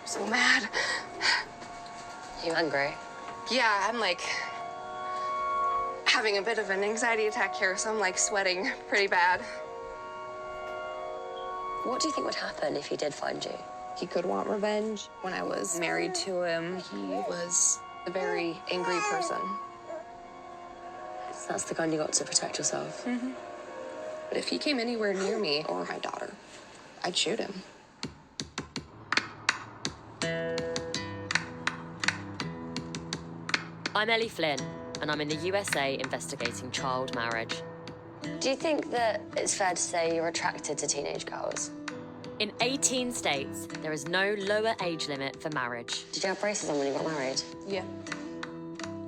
so mad. You angry? Yeah, I'm like having a bit of an anxiety attack here, so I'm like sweating pretty bad. What do you think would happen if he did find you? He could want revenge. When I was married to him, he was a very angry person. So that's the gun you got to protect yourself? Mm-hmm. But if he came anywhere near me or my daughter, I'd shoot him. I'm Ellie Flynn, and I'm in the USA investigating child marriage. Do you think that it's fair to say you're attracted to teenage girls? In 18 states, there is no lower age limit for marriage. Did you have braces on when you got married? Yeah.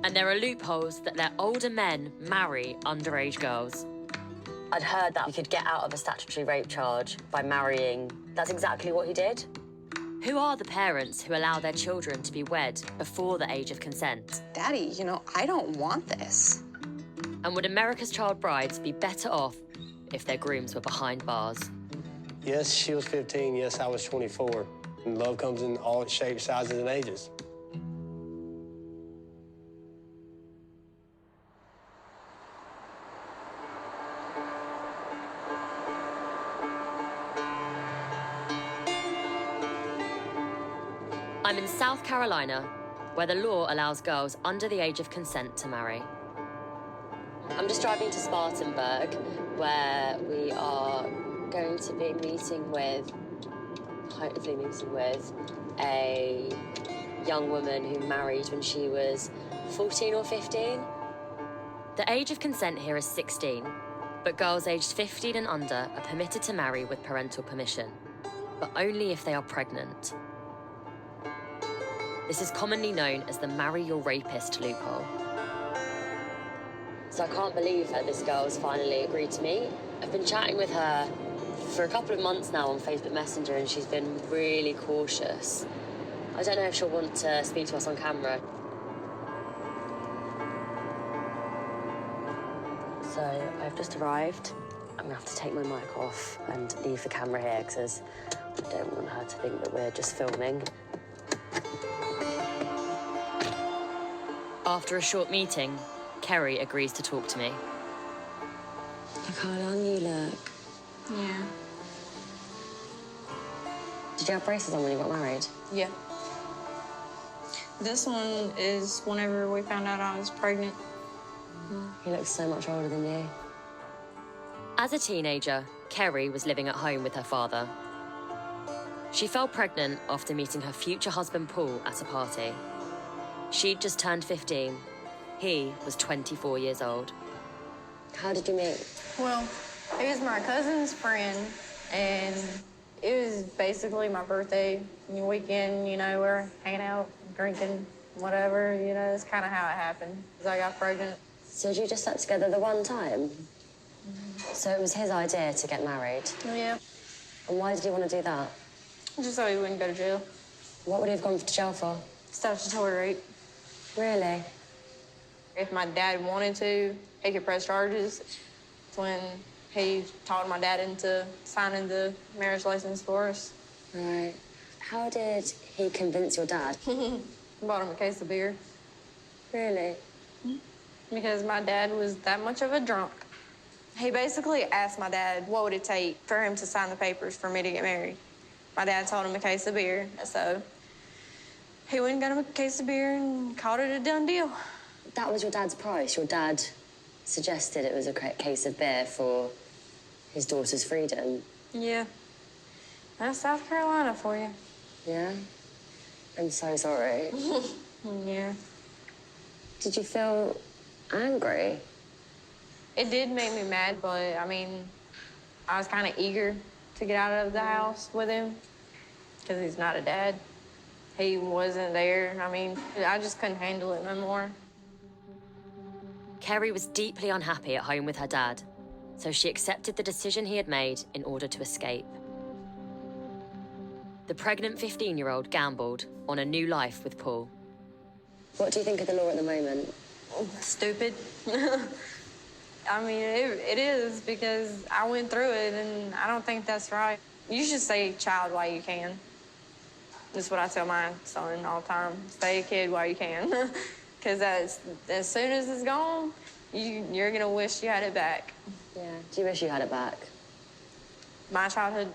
And there are loopholes that let older men marry underage girls. I'd heard that you could get out of a statutory rape charge by marrying. That's exactly what he did? Who are the parents who allow their children to be wed before the age of consent? Daddy, you know, I don't want this. And would America's child brides be better off if their grooms were behind bars? Yes, she was 15. Yes, I was 24. And love comes in all shapes, sizes, and ages. I'm in South Carolina, where the law allows girls under the age of consent to marry. I'm just driving to Spartanburg, where we are going to be hopefully meeting with a young woman who married when she was 14 or 15. The age of consent here is 16, but girls aged 15 and under are permitted to marry with parental permission, but only if they are pregnant. This is commonly known as the marry-your-rapist loophole. So I can't believe that this girl's finally agreed to meet. I've been chatting with her for a couple of months now on Facebook Messenger, and she's been really cautious. I don't know if she'll want to speak to us on camera. So I've just arrived. I'm gonna have to take my mic off and leave the camera here because I don't want her to think that we're just filming. After a short meeting, Kerry agrees to talk to me. Look how young you look. Yeah. Did you have braces on when you got married? Yeah. This one is whenever we found out I was pregnant. He looks so much older than you. As a teenager, Kerry was living at home with her father. She fell pregnant after meeting her future husband Paul at a party. She'd just turned 15. He was 24 years old. How did you meet? Well, he was my cousin's friend, and it was basically my birthday weekend. You know, we're hanging out, drinking, whatever. You know, that's kind of how it happened. 'Cause I got pregnant. So did you just slept together the one time? So it was his idea to get married? Yeah. And why did he want to do that? Just so he wouldn't go to jail. What would he have gone to jail for? Statutory rape. Really? If my dad wanted to, he could press charges. That's when he talked my dad into signing the marriage license for us. Right. How did he convince your dad? Bought him a case of beer. Really? Because my dad was that much of a drunk. He basically asked my dad what would it take for him to sign the papers for me to get married. My dad told him a case of beer, so he went and got him a case of beer and called it a done deal. That was your dad's price? Your dad suggested it was a case of beer for his daughter's freedom? Yeah. That's South Carolina for you. Yeah? I'm so sorry. Yeah. Did you feel angry? It did make me mad, but, I mean, I was kind of eager to get out of the house with him because he's not a dad. He wasn't there. I mean, I just couldn't handle it no more. Kerry was deeply unhappy at home with her dad, so she accepted the decision he had made in order to escape. The pregnant 15-year-old gambled on a new life with Paul. What do you think of the law at the moment? Stupid. I mean, it is because I went through it, and I don't think that's right. You should say child while you can. That's what I tell my son all the time. Stay a kid while you can. Because as soon as it's gone, you're going to wish you had it back. Yeah. Do you wish you had it back? My childhood?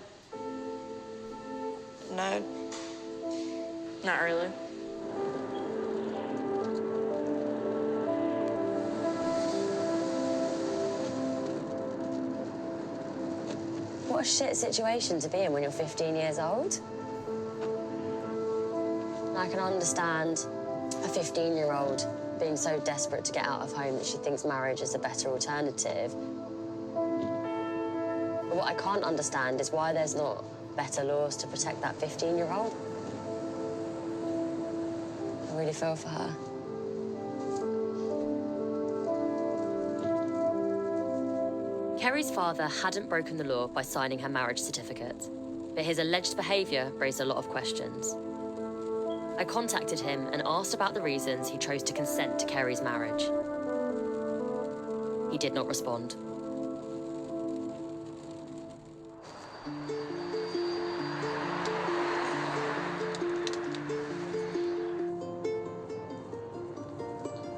No. Not really. What a shit situation to be in when you're 15 years old. I can understand a 15-year-old being so desperate to get out of home that she thinks marriage is a better alternative. But what I can't understand is why there's not better laws to protect that 15-year-old. I really feel for her. Kerry's father hadn't broken the law by signing her marriage certificate, but his alleged behaviour raised a lot of questions. I contacted him and asked about the reasons he chose to consent to Kerry's marriage. He did not respond.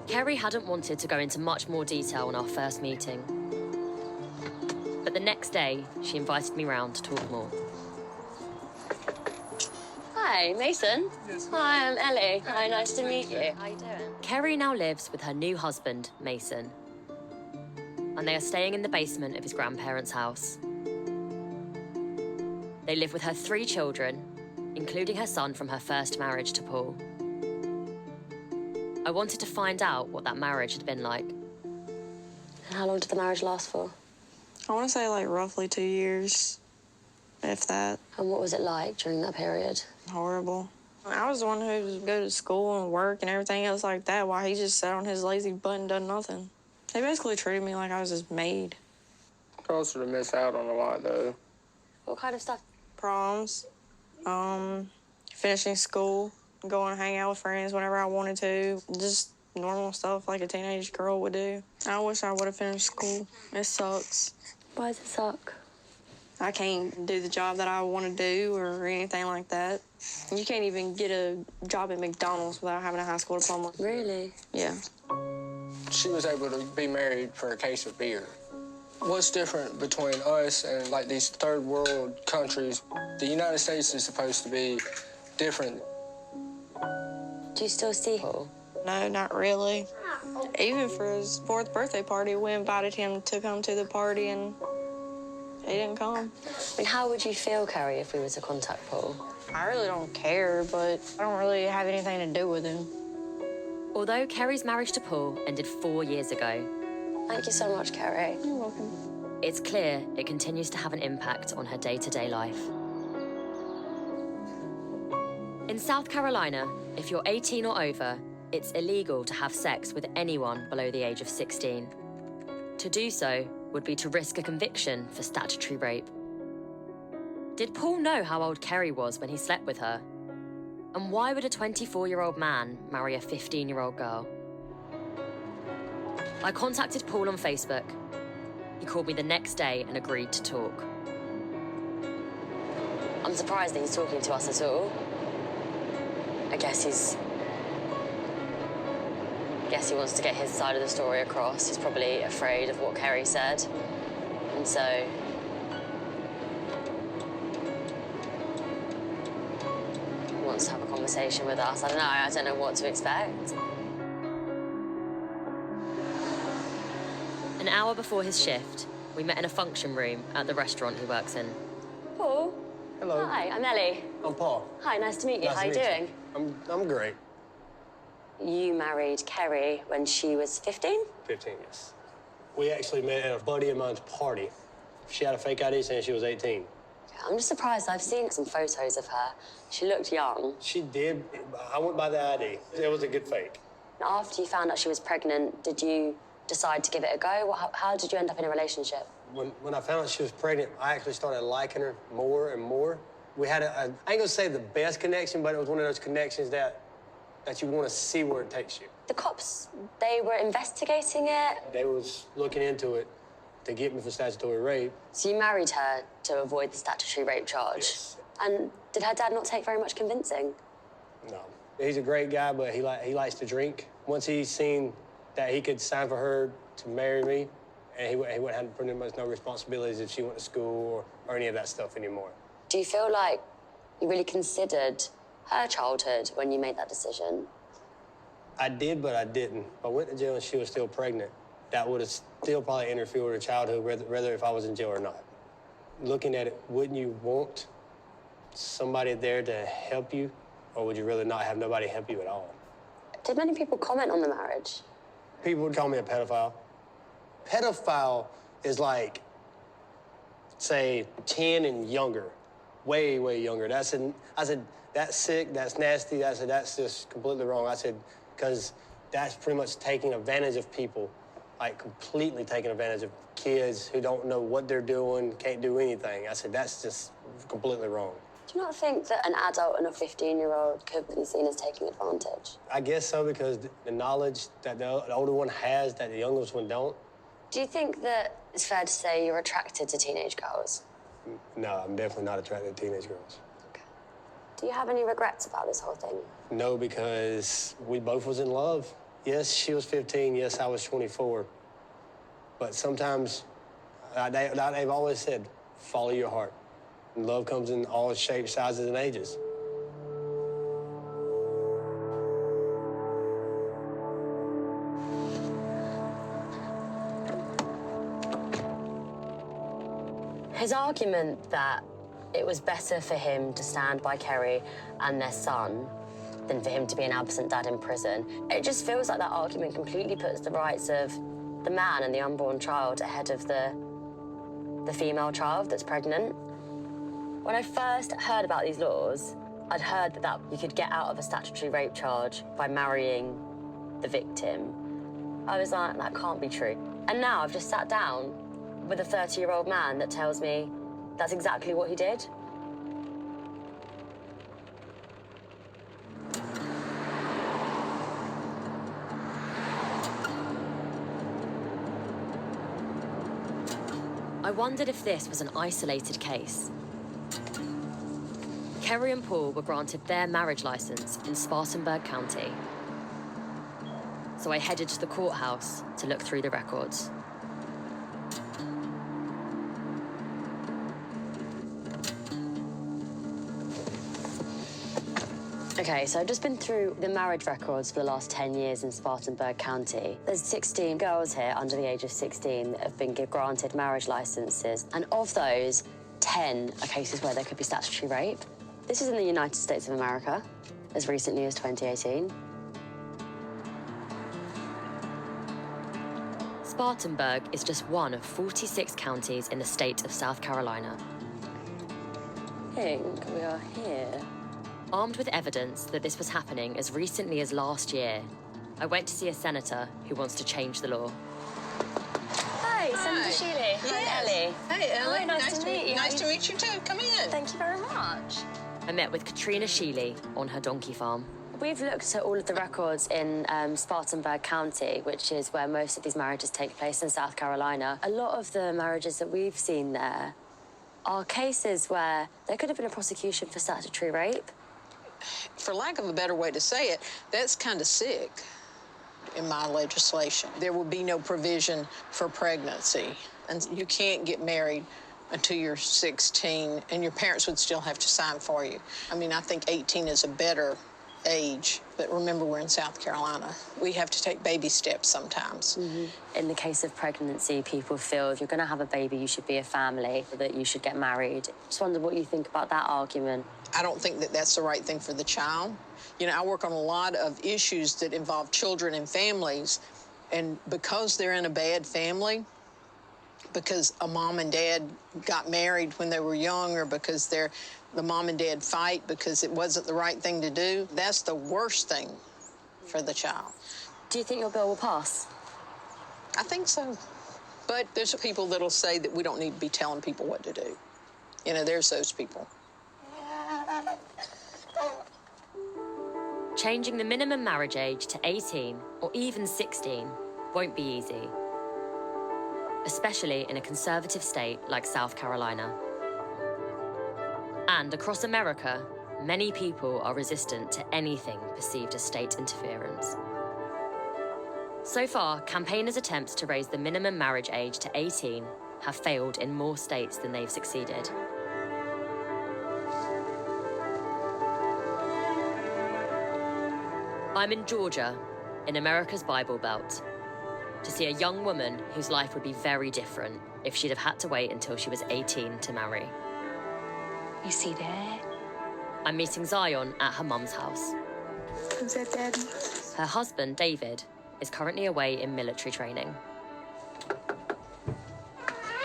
Kerry hadn't wanted to go into much more detail on our first meeting. But the next day, she invited me round to talk more. Hi, Mason. Yes. Hi, I'm Ellie. Hi, nice to meet you. How you doing? Kerry now lives with her new husband, Mason. And they are staying in the basement of his grandparents' house. They live with her 3 children, including her son from her first marriage to Paul. I wanted to find out what that marriage had been like. And how long did the marriage last for? I want to say, like, roughly 2 years, if that. And what was it like during that period? Horrible. I was the one who would go to school and work and everything else like that while he just sat on his lazy butt and done nothing. They basically treated me like I was his maid. Caused her to miss out on a lot, though. What kind of stuff? Proms, finishing school, going and hang out with friends whenever I wanted to. Just normal stuff like a teenage girl would do. I wish I would have finished school. It sucks. Why does it suck? I can't do the job that I want to do or anything like that. You can't even get a job at McDonald's without having a high school diploma. Really? Yeah. She was able to be married for a case of beer. What's different between us and, like, these third world countries? The United States is supposed to be different. Do you still see Paul? No, not really. Even for his 4th birthday party, we invited him to come to the party, and he didn't come. And how would you feel, Kerry, if we were to contact Paul? I really don't care, but I don't really have anything to do with him. Although Kerry's marriage to Paul ended 4 years ago, Thank you so much, Kerry. You're welcome. it's clear it continues to have an impact on her day-to-day life. In South Carolina, if you're 18 or over, it's illegal to have sex with anyone below the age of 16. To do so would be to risk a conviction for statutory rape. Did Paul know how old Kerry was when he slept with her? And why would a 24-year-old man marry a 15-year-old girl? I contacted Paul on Facebook. He called me the next day and agreed to talk. I'm surprised that he's talking to us at all. I guess he wants to get his side of the story across. He's probably afraid of what Kerry said. And so he wants to have a conversation with us. I don't know what to expect. An hour before his shift, we met in a function room at the restaurant he works in. Paul. Hello. Hi, I'm Ellie. I'm Paul. Hi, nice to meet you. Nice How to you meet doing? I'm great. You married Kerry when she was 15? 15, yes. We actually met at a buddy of mine's party. She had a fake ID saying she was 18. I'm just surprised. I've seen some photos of her. She looked young. She did. I went by the ID. It was a good fake. After you found out she was pregnant, did you decide to give it a go? How did you end up in a relationship? When I found out she was pregnant, I actually started liking her more and more. We had I ain't gonna say the best connection, but it was one of those connections that you want to see where it takes you. The cops, they were investigating it? They was looking into it to get me for statutory rape. So you married her to avoid the statutory rape charge? Yes. And did her dad not take very much convincing? No. He's a great guy, but he likes to drink. Once he's seen that he could sign for her to marry me, and he wouldn't have pretty much no responsibilities if she went to school or any of that stuff anymore. Do you feel like you really considered her childhood when you made that decision? I did, but I didn't. If I went to jail and she was still pregnant, that would have still probably interfered with her childhood, whether if I was in jail or not. Looking at it, wouldn't you want somebody there to help you, or would you rather not have nobody help you at all? Did many people comment on the marriage? People would call me a pedophile. Pedophile is like, say, 10 and younger, way, way younger. I said, that's sick, that's nasty. I said, that's just completely wrong. I said, because that's pretty much taking advantage of people, like completely taking advantage of kids who don't know what they're doing, can't do anything. I said, that's just completely wrong. Do you not think that an adult and a 15-year-old could be seen as taking advantage? I guess so, because the knowledge that the older one has that the youngest one don't. Do you think that it's fair to say you're attracted to teenage girls? No, I'm definitely not attracted to teenage girls. Okay. Do you have any regrets about this whole thing? No, because we both was in love. Yes, she was 15. Yes, I was 24. But sometimes, they've always said, follow your heart. And love comes in all shapes, sizes, and ages. His argument that it was better for him to stand by Kerry and their son than for him to be an absent dad in prison, it just feels like that argument completely puts the rights of the man and the unborn child ahead of the female child that's pregnant. When I first heard about these laws, I'd heard that you could get out of a statutory rape charge by marrying the victim. I was like, that can't be true. And now I've just sat down with a 30-year-old man that tells me that's exactly what he did. I wondered if this was an isolated case. Kerry and Paul were granted their marriage license in Spartanburg County. So I headed to the courthouse to look through the records. Okay, so I've just been through the marriage records for the last 10 years in Spartanburg County. There's 16 girls here under the age of 16 that have been granted marriage licenses. And of those, 10 are cases where there could be statutory rape. This is in the United States of America, as recently as 2018. Spartanburg is just one of 46 counties in the state of South Carolina. I think we are here. Armed with evidence that this was happening as recently as last year, I went to see a senator who wants to change the law. Hi, Senator Shealy. Hi, Ellie. Hey, Ellie. Hi, nice to meet you. Nice to meet you, too. Come in. Thank you very much. I met with Katrina Shealy on her donkey farm. We've looked at all of the records in Spartanburg County, which is where most of these marriages take place in South Carolina. A lot of the marriages that we've seen there are cases where there could have been a prosecution for statutory rape. For lack of a better way to say it, that's kind of sick in my legislation. There will be no provision for pregnancy, and you can't get married until you're 16, and your parents would still have to sign for you. I mean, I think 18 is a better age, but remember, we're in South Carolina. We have to take baby steps sometimes. Mm-hmm. In the case of pregnancy, people feel if you're going to have a baby, you should be a family, that you should get married. Just wondered what you think about that argument. I don't think that that's the right thing for the child. You know, I work on a lot of issues that involve children and families, and because they're in a bad family, because a mom and dad got married when they were young, or because the mom and dad fight because it wasn't the right thing to do, that's the worst thing for the child. Do you think your bill will pass? I think so. But there's people that'll say that we don't need to be telling people what to do. You know, there's those people. Changing the minimum marriage age to 18 or even 16 won't be easy, especially in a conservative state like South Carolina. And across America, many people are resistant to anything perceived as state interference. So far, campaigners' attempts to raise the minimum marriage age to 18 have failed in more states than they've succeeded. I'm in Georgia, in America's Bible Belt, to see a young woman whose life would be very different if she'd have had to wait until she was 18 to marry. You see that? I'm meeting Zion at her mum's house. Who's that, Daddy? Her husband, David, is currently away in military training.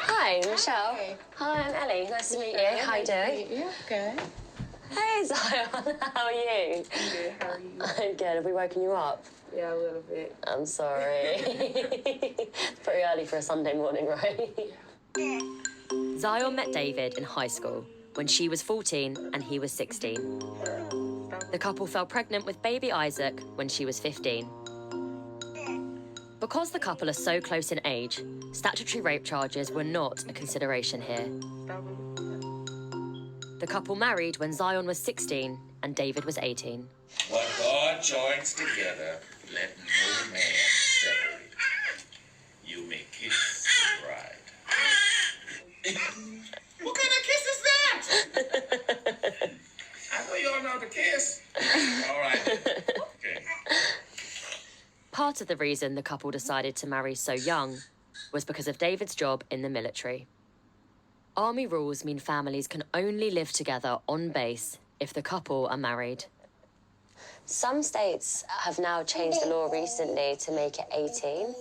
Hi, Michelle. Hey. Hi, I'm Ellie. Nice to meet you. How you doing? Yeah, okay. Hey, Zion. How are you? I'm good. How are you? I'm good. Have we woken you up? Yeah, a little bit. I'm sorry. It's pretty early for a Sunday morning, right? Zion met David in high school when she was 14 and he was 16. The couple fell pregnant with baby Isaac when she was 15. Because the couple are so close in age, statutory rape charges were not a consideration here. The couple married when Zion was 16 and David was 18. What God joins together, let no man separate. You may kiss the bride. What kind of kiss is that? I know you all know how to kiss. All right. Okay. Part of the reason the couple decided to marry so young was because of David's job in the military. Army rules mean families can only live together on base if the couple are married. Some states have now changed the law recently to make it 18.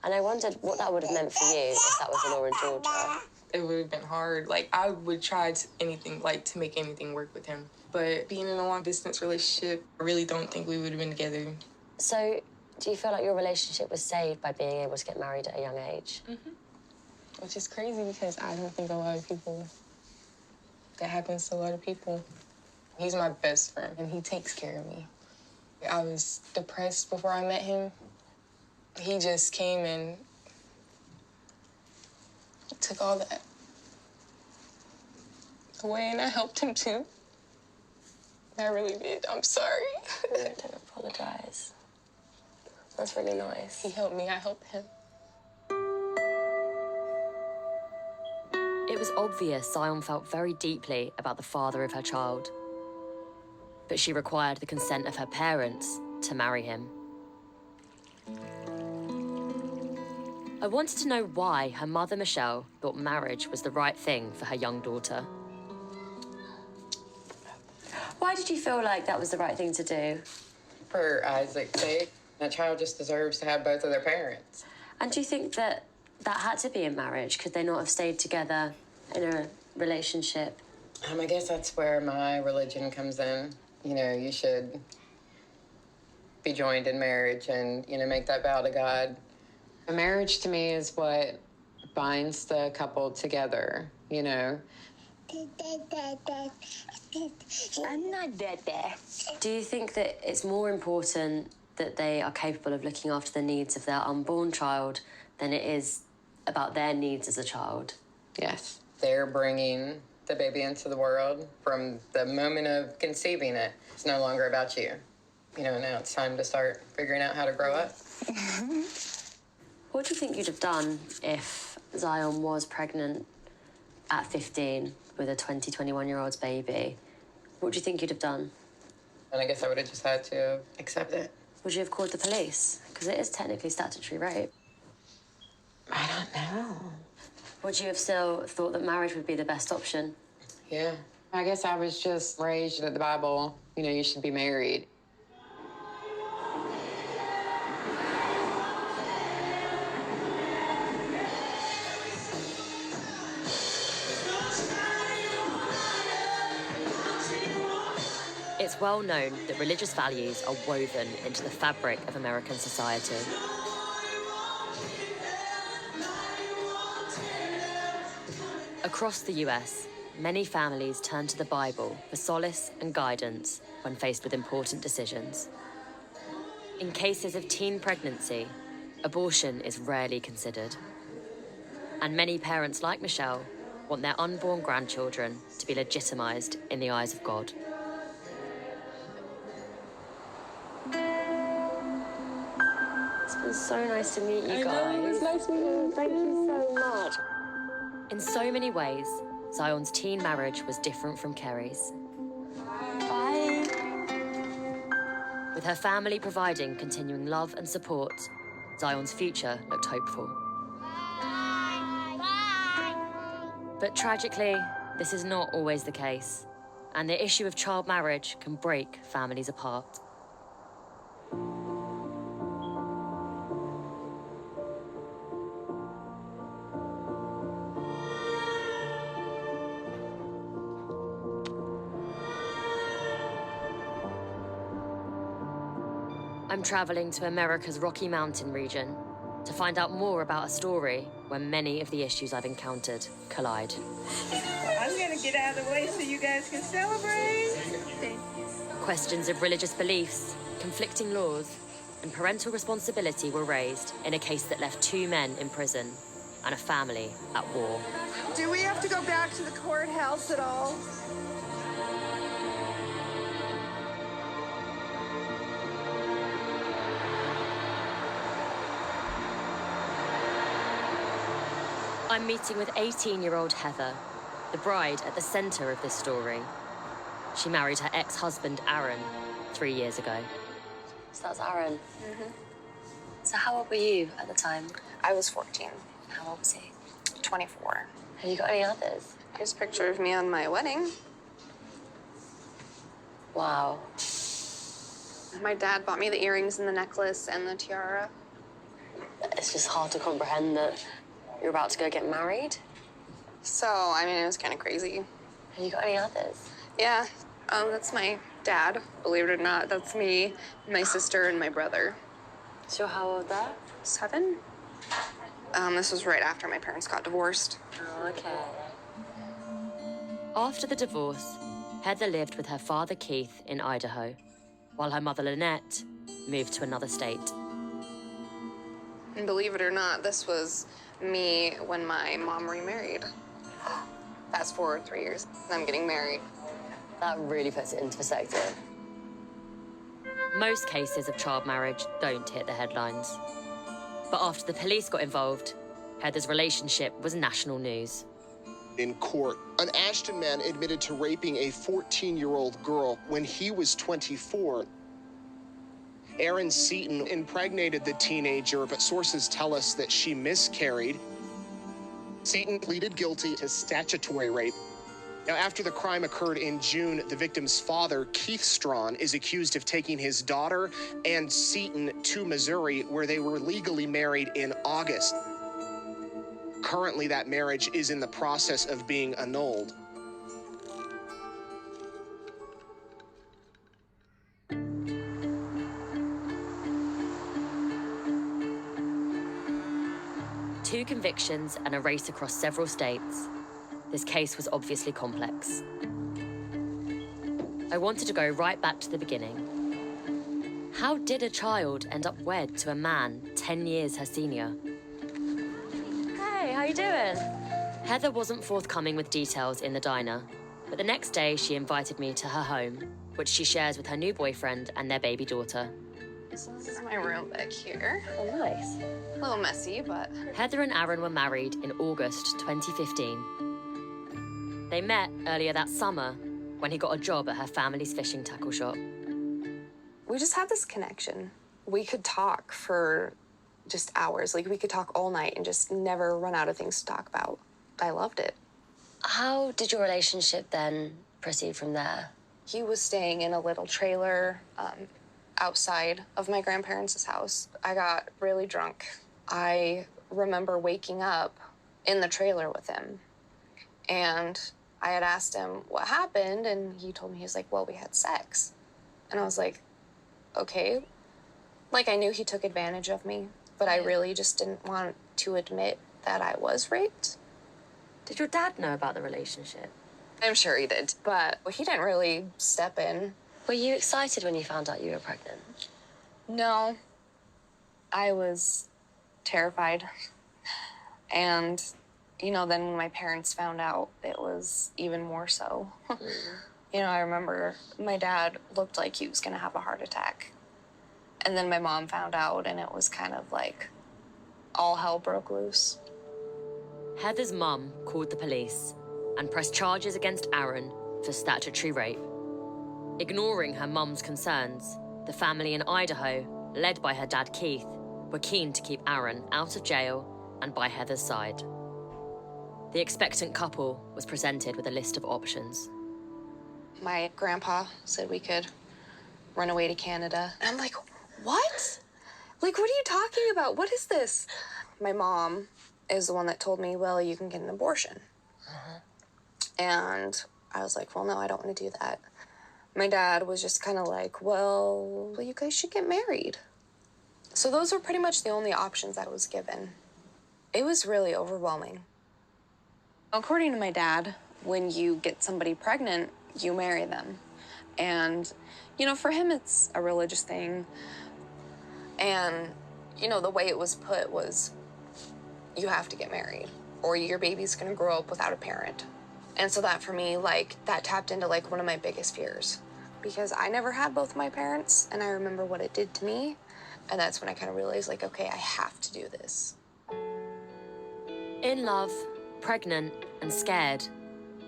And I wondered what that would have meant for you if that was the law in Georgia. It would have been hard. Like, I would try anything, like, to make anything work with him. But being in a long-distance relationship, I really don't think we would have been together. So, do you feel like your relationship was saved by being able to get married at a young age? Mm-hmm. Which is crazy because I don't think a lot of people... That happens to a lot of people. He's my best friend, and he takes care of me. I was depressed before I met him. He just came and took all that away, and I helped him too. I really did. I'm sorry. Don't apologize. That's really nice. He helped me. I helped him. It was obvious Zion felt very deeply about the father of her child. But she required the consent of her parents to marry him. I wanted to know why her mother, Michelle, thought marriage was the right thing for her young daughter. Why did you feel like that was the right thing to do? For Isaac's sake, that child just deserves to have both of their parents. And do you think that that had to be in marriage? Could they not have stayed together in a relationship? I guess that's where my religion comes in. You know, you should be joined in marriage and, you know, make that vow to God. A marriage to me is what binds the couple together, you know. I'm not that. Do you think that it's more important that they are capable of looking after the needs of their unborn child than it is about their needs as a child? Yes. They're bringing the baby into the world from the moment of conceiving it. It's no longer about you. You know, now it's time to start figuring out how to grow up. What do you think you'd have done if Zion was pregnant at 15 with a 21-year-old's baby? What do you think you'd have done? And I guess I would have just had to accept it. Would you have called the police? Because it is technically statutory rape. I don't know. Would you have still thought that marriage would be the best option? Yeah. I guess I was just raised that the Bible, you know, you should be married. It's well known that religious values are woven into the fabric of American society. Across the US, many families turn to the Bible for solace and guidance when faced with important decisions. In cases of teen pregnancy, abortion is rarely considered. And many parents like Michelle want their unborn grandchildren to be legitimised in the eyes of God. It's been so nice to meet you guys. It's nice meeting you. Thank you so much. In so many ways, Zion's teen marriage was different from Kerry's. Bye. With her family providing continuing love and support, Zion's future looked hopeful. But tragically, this is not always the case, and the issue of child marriage can break families apart. I'm traveling to America's Rocky Mountain region to find out more about a story where many of the issues I've encountered collide. I'm gonna get out of the way so you guys can celebrate. Questions of religious beliefs, conflicting laws, and parental responsibility were raised in a case that left 2 men in prison and a family at war. Do we have to go back to the courthouse at all? I'm meeting with 18-year-old Heather, the bride at the centre of this story. She married her ex-husband, Aaron, 3 years ago. So that's Aaron. Mm-hmm. So how old were you at the time? I was 14. How old was he? 24. Have you got any others? Here's a picture of me on my wedding. Wow. My dad bought me the earrings and the necklace and the tiara. It's just hard to comprehend that you're about to go get married. So, I mean, it was kind of crazy. Have you got any others? Yeah. That's my dad, believe it or not. That's me, my sister, and my brother. So how old there? 7. This was right after my parents got divorced. Oh, okay. After the divorce, Heather lived with her father, Keith, in Idaho, while her mother, Lynette, moved to another state. And believe it or not, this was me when my mom remarried. Fast forward 3 years, I'm getting married. That really puts it into perspective. Most cases of child marriage don't hit the headlines. But after the police got involved, Heather's relationship was national news. In court, an Ashton man admitted to raping a 14-year-old girl when he was 24. Erin Seaton impregnated the teenager, but sources tell us that she miscarried. Seaton pleaded guilty to statutory rape. Now, after the crime occurred in June, the victim's father, Keith Strawn, is accused of taking his daughter and Seaton to Missouri, where they were legally married in August. Currently, that marriage is in the process of being annulled. Two convictions and a race across several states. This case was obviously complex. I wanted to go right back to the beginning. How did a child end up wed to a man 10 years her senior? Hey, how you doing? Heather wasn't forthcoming with details in the diner, but the next day she invited me to her home, which she shares with her new boyfriend and their baby daughter. So this is my room back here. Oh, nice. A little messy, but... Heather and Aaron were married in August 2015. They met earlier that summer when he got a job at her family's fishing tackle shop. We just had this connection. We could talk for just hours. Like, we could talk all night and just never run out of things to talk about. I loved it. How did your relationship then proceed from there? He was staying in a little trailer outside of my grandparents' house. I got really drunk. I remember waking up in the trailer with him. And I had asked him what happened, and he told me, he was like, well, we had sex. And I was like, okay. Like, I knew he took advantage of me, but I really just didn't want to admit that I was raped. Did your dad know about the relationship? I'm sure he did, but he didn't really step in. Were you excited when you found out you were pregnant? No. I was terrified. And You know, then when my parents found out, it was even more so. You know, I remember my dad looked like he was gonna have a heart attack. And then my mom found out, and it was kind of like all hell broke loose. Heather's mum called the police and pressed charges against Aaron for statutory rape. Ignoring her mum's concerns, the family in Idaho, led by her dad Keith, were keen to keep Aaron out of jail and by Heather's side. The expectant couple was presented with a list of options. My grandpa said we could run away to Canada. And I'm like, what? Like, what are you talking about? What is this? My mom is the one that told me, well, you can get an abortion. And I was like, well, no, I don't want to do that. My dad was just kind of like, well, you guys should get married. So those were pretty much the only options I was given. It was really overwhelming. According to my dad, when you get somebody pregnant, you marry them. And, you know, for him, it's a religious thing. And, you know, the way it was put was, you have to get married, or your baby's gonna grow up without a parent. And so that, for me, like, that tapped into, like, one of my biggest fears. Because I never had both my parents, and I remember what it did to me. And that's when I kind of realized, like, okay, I have to do this. In love, pregnant, and scared,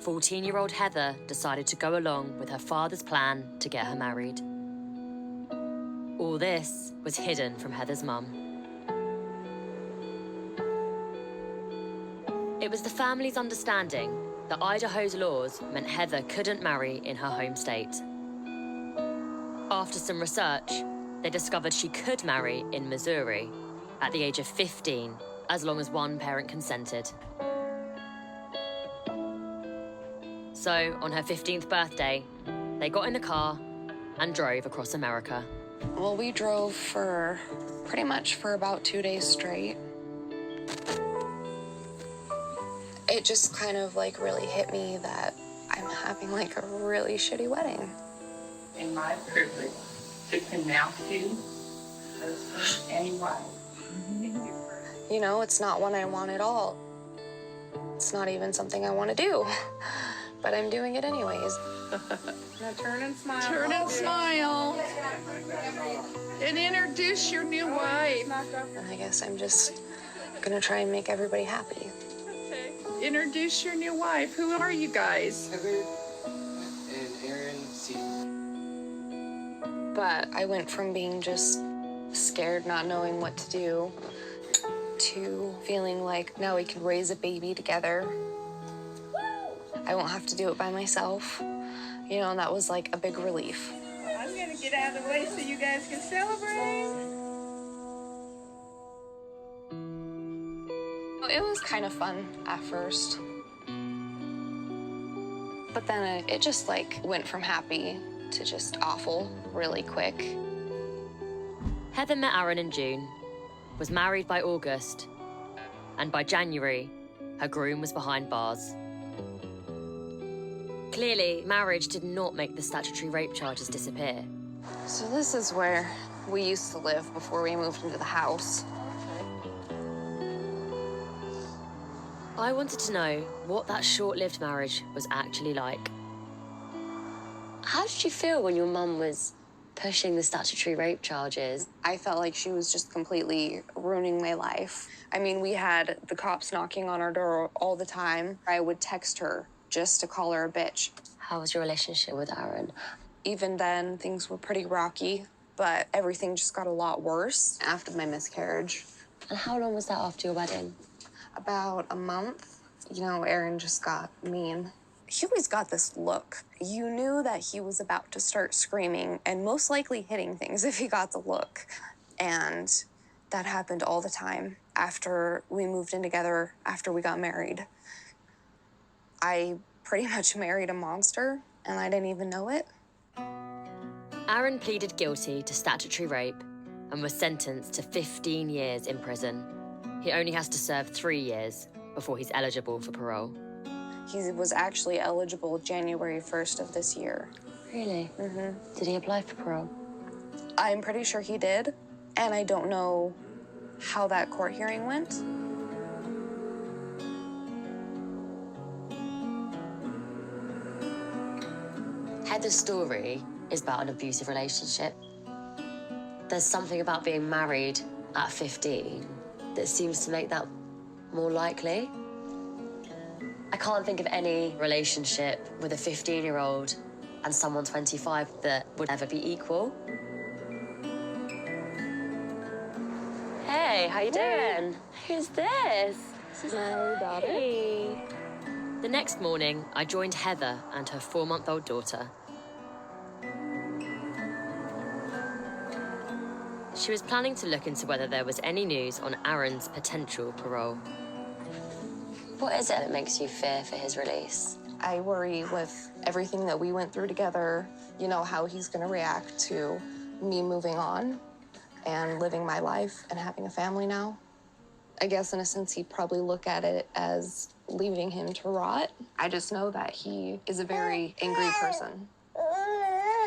14-year-old Heather decided to go along with her father's plan to get her married. All this was hidden from Heather's mum. It was the family's understanding that Idaho's laws meant Heather couldn't marry in her home state. After some research, they discovered she could marry in Missouri at the age of 15, as long as one parent consented. So, on her 15th birthday, they got in a car and drove across America. Well, we drove for pretty much for about 2 days straight. It just kind of like really hit me that I'm having like a really shitty wedding. In my privilege to pronounce you husband and wife. You know, it's not one I want at all. It's not even something I want to do, but I'm doing it anyways. Now turn and smile. Turn and smile. And introduce your new wife. And I guess I'm just gonna try and make everybody happy. Okay. Introduce your new wife. Who are you guys? Heather and Aaron Seaton. But I went from being just scared, not knowing what to do, to feeling like now we can raise a baby together. I won't have to do it by myself. You know, and that was like a big relief. I'm gonna get out of the way so you guys can celebrate. It was kind of fun at first. But then it just like went from happy to just awful really quick. Heather met Aaron in June, was married by August, and by January, her groom was behind bars. Clearly, marriage did not make the statutory rape charges disappear. So this is where we used to live before we moved into the house. I wanted to know what that short-lived marriage was actually like. How did you feel when your mum was pushing the statutory rape charges? I felt like she was just completely ruining my life. I mean, we had the cops knocking on our door all the time. I would text her just to call her a bitch. How was your relationship with Aaron? Even then, things were pretty rocky, but everything just got a lot worse after my miscarriage. And how long was that after your wedding? About a month. You know, Aaron just got mean. He always got this look. You knew that he was about to start screaming and most likely hitting things if he got the look. And that happened all the time after we moved in together, after we got married. I pretty much married a monster, and I didn't even know it. Aaron pleaded guilty to statutory rape and was sentenced to 15 years in prison. He only has to serve 3 years before he's eligible for parole. He was actually eligible January 1st of this year. Really? Mm-hmm. Did he apply for parole? I'm pretty sure he did, and I don't know how that court hearing went. Heather's story is about an abusive relationship. There's something about being married at 15 that seems to make that more likely. I can't think of any relationship with a 15-year-old and someone 25 that would ever be equal. Hey, how you doing? Who's this? This is my daughter. Hey. The next morning, I joined Heather and her 4-month-old daughter. She was planning to look into whether there was any news on Aaron's potential parole. What is it that makes you fear for his release? I worry with everything that we went through together, you know, how he's going to react to me moving on and living my life and having a family now. I guess in a sense, he'd probably look at it as leaving him to rot. I just know that he is a very angry person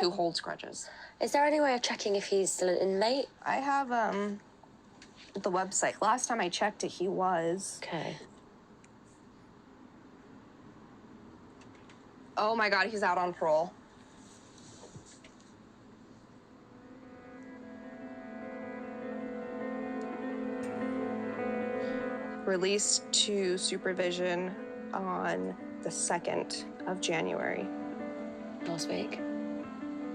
who holds grudges. Is there any way of checking if he's still an inmate? I have the website. Last time I checked it, he was. Okay. Oh my God, he's out on parole. Released to supervision on the 2nd of January. Last week?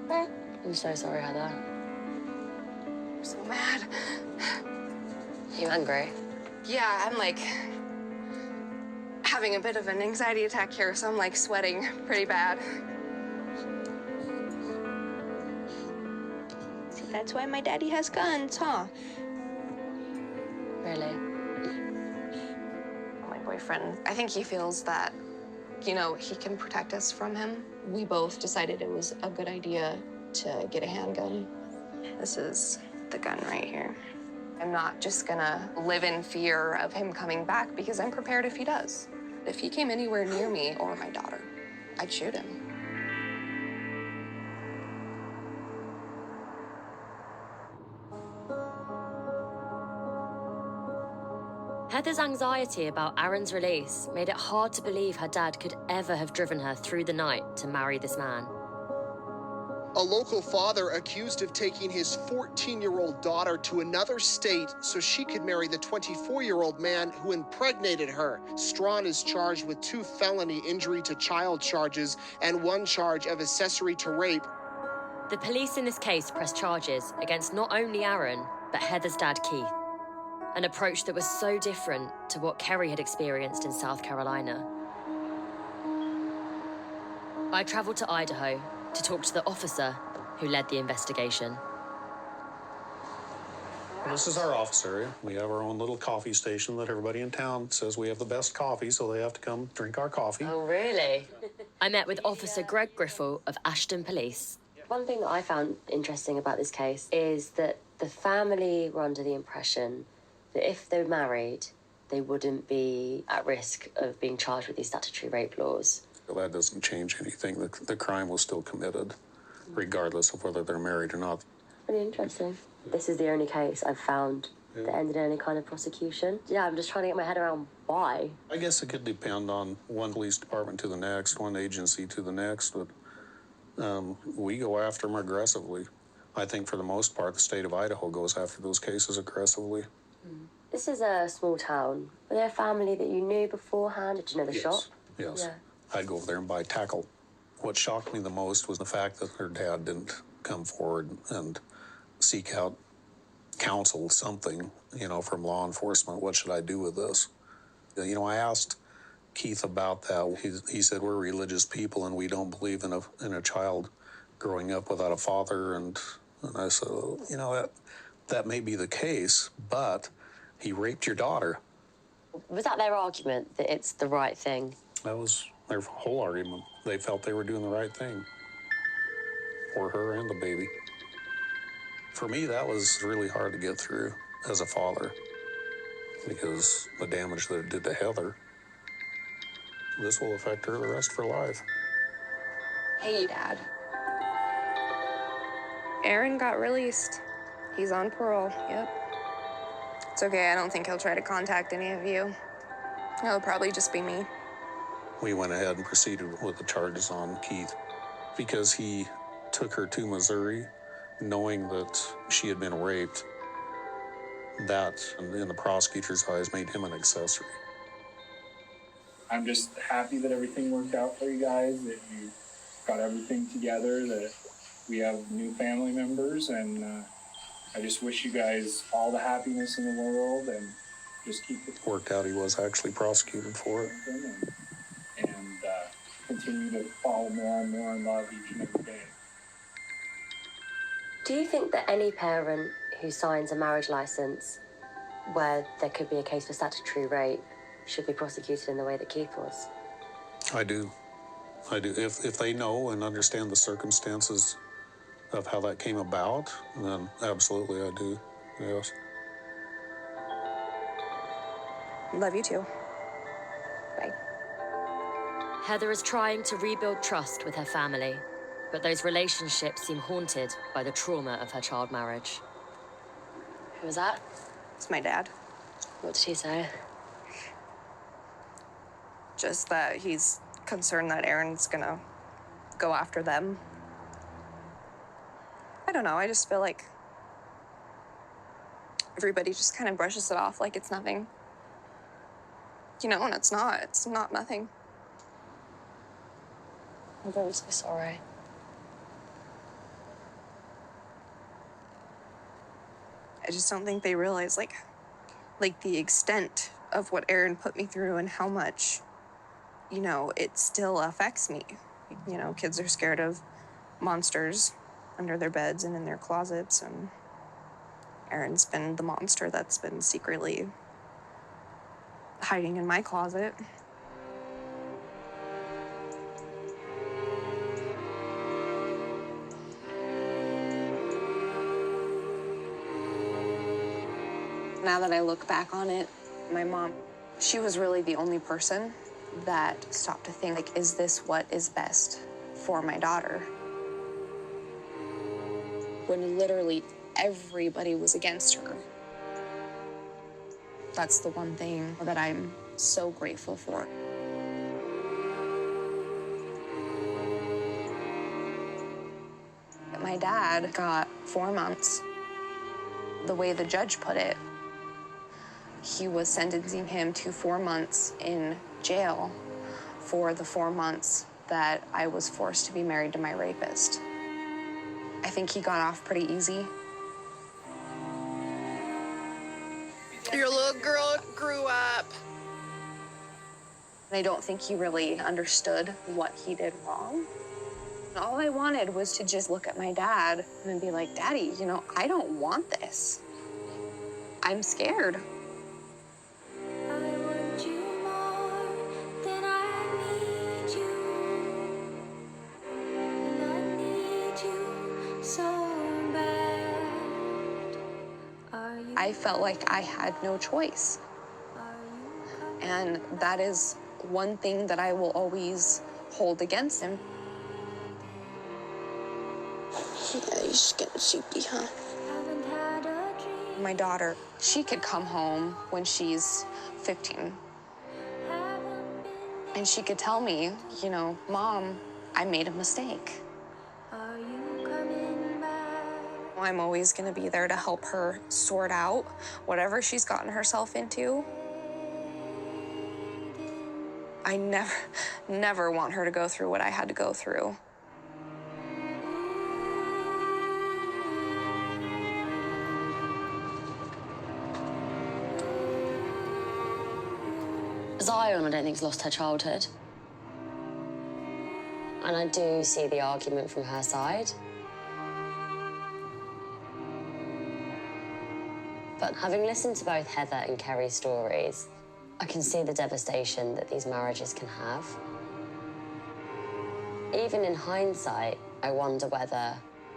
I'm so sorry, Heather. I'm so mad. You angry? Yeah, I'm like having a bit of an anxiety attack here, so I'm like sweating pretty bad. See, that's why my daddy has guns, huh? Really? My boyfriend, I think he feels that, you know, he can protect us from him. We both decided it was a good idea to get a handgun. This is the gun right here. I'm not just gonna live in fear of him coming back because I'm prepared if he does. If he came anywhere near me or my daughter, I'd shoot him. Heather's anxiety about Aaron's release made it hard to believe her dad could ever have driven her through the night to marry this man. A local father accused of taking his 14-year-old daughter to another state so she could marry the 24-year-old man who impregnated her. Strawn is charged with 2 felony injury to child charges and 1 charge of accessory to rape. The police in this case pressed charges against not only Aaron, but Heather's dad, Keith. An approach that was so different to what Kerry had experienced in South Carolina. I travelled to Idaho to talk to the officer who led the investigation. This is our office area. We have our own little coffee station that everybody in town says we have the best coffee, so they have to come drink our coffee. Oh, really? I met with Officer Greg Griffel of Ashton Police. One thing that I found interesting about this case is that the family were under the impression that if they were married, they wouldn't be at risk of being charged with these statutory rape laws. Well, that doesn't change anything. The crime was still committed, regardless of whether they're married or not. Really interesting. This is the only case I've found that ended in any kind of prosecution. Yeah, I'm just trying to get my head around why. I guess it could depend on one police department to the next, one agency to the next, but we go after them aggressively. I think for the most part, the state of Idaho goes after those cases aggressively. This is a small town. Were there a family that you knew beforehand? Did you know the shop? Yes. Yeah. I'd go over there and buy tackle. What shocked me the most was the fact that her dad didn't come forward and seek out counsel, something, you know, from law enforcement. What should I do with this? You know, I asked Keith about that. He said, we're religious people and we don't believe in a child growing up without a father. And I said, you know, that may be the case, but he raped your daughter. Was that their argument, that it's the right thing? That was their whole argument. They felt they were doing the right thing for her and the baby. For me, that was really hard to get through as a father because the damage that it did to Heather, this will affect her the rest of her life. Hey, Dad. Aaron got released. He's on parole, yep. It's okay, I don't think he'll try to contact any of you. It'll probably just be me. We went ahead and proceeded with the charges on Keith. because he took her to Missouri knowing that she had been raped. That, in the prosecutor's eyes, made him an accessory. I'm just happy that everything worked out for you guys, that you got everything together, that we have new family members, and I just wish you guys all the happiness in the world, and just keep it. Worked out he was actually prosecuted for it. And continue to fall more and more in love each and every day. Do you think that any parent who signs a marriage license where there could be a case for statutory rape should be prosecuted in the way that Keith was? I do. If they know and understand the circumstances of how that came about, then absolutely I do, yes. Love you too. Bye. Heather is trying to rebuild trust with her family, but those relationships seem haunted by the trauma of her child marriage. Who was that? It's my dad. What did he say? Just that he's concerned that Aaron's gonna go after them. I don't know, I just feel like everybody just kind of brushes it off like it's nothing. You know, and it's not nothing. I'm very so sorry. I just don't think they realize, like the extent of what Aaron put me through and how much, you know, it still affects me. You know, kids are scared of monsters under their beds and in their closets, and Aaron's been the monster that's been secretly hiding in my closet. Now that I look back on it, my mom, she was really the only person that stopped to think, like, is this what is best for my daughter? When literally everybody was against her. That's the one thing that I'm so grateful for. My dad got 4 months. The way the judge put it, he was sentencing him to 4 months in jail for the 4 months that I was forced to be married to my rapist. I think he got off pretty easy. Your little girl grew up. I don't think he really understood what he did wrong. All I wanted was to just look at my dad and then be like, Daddy, you know, I don't want this. I'm scared. I felt like I had no choice. And that is one thing that I will always hold against him. Yeah, you're just getting sleepy, huh? My daughter, she could come home when she's 15. And she could tell me, you know, Mom, I made a mistake. I'm always gonna be there to help her sort out whatever she's gotten herself into. I never want her to go through what I had to go through. Zion, I don't think, has lost her childhood. And I do see the argument from her side. But having listened to both Heather and Kerry's stories, I can see the devastation that these marriages can have. Even in hindsight, I wonder whether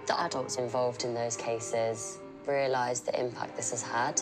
the adults involved in those cases realised the impact this has had.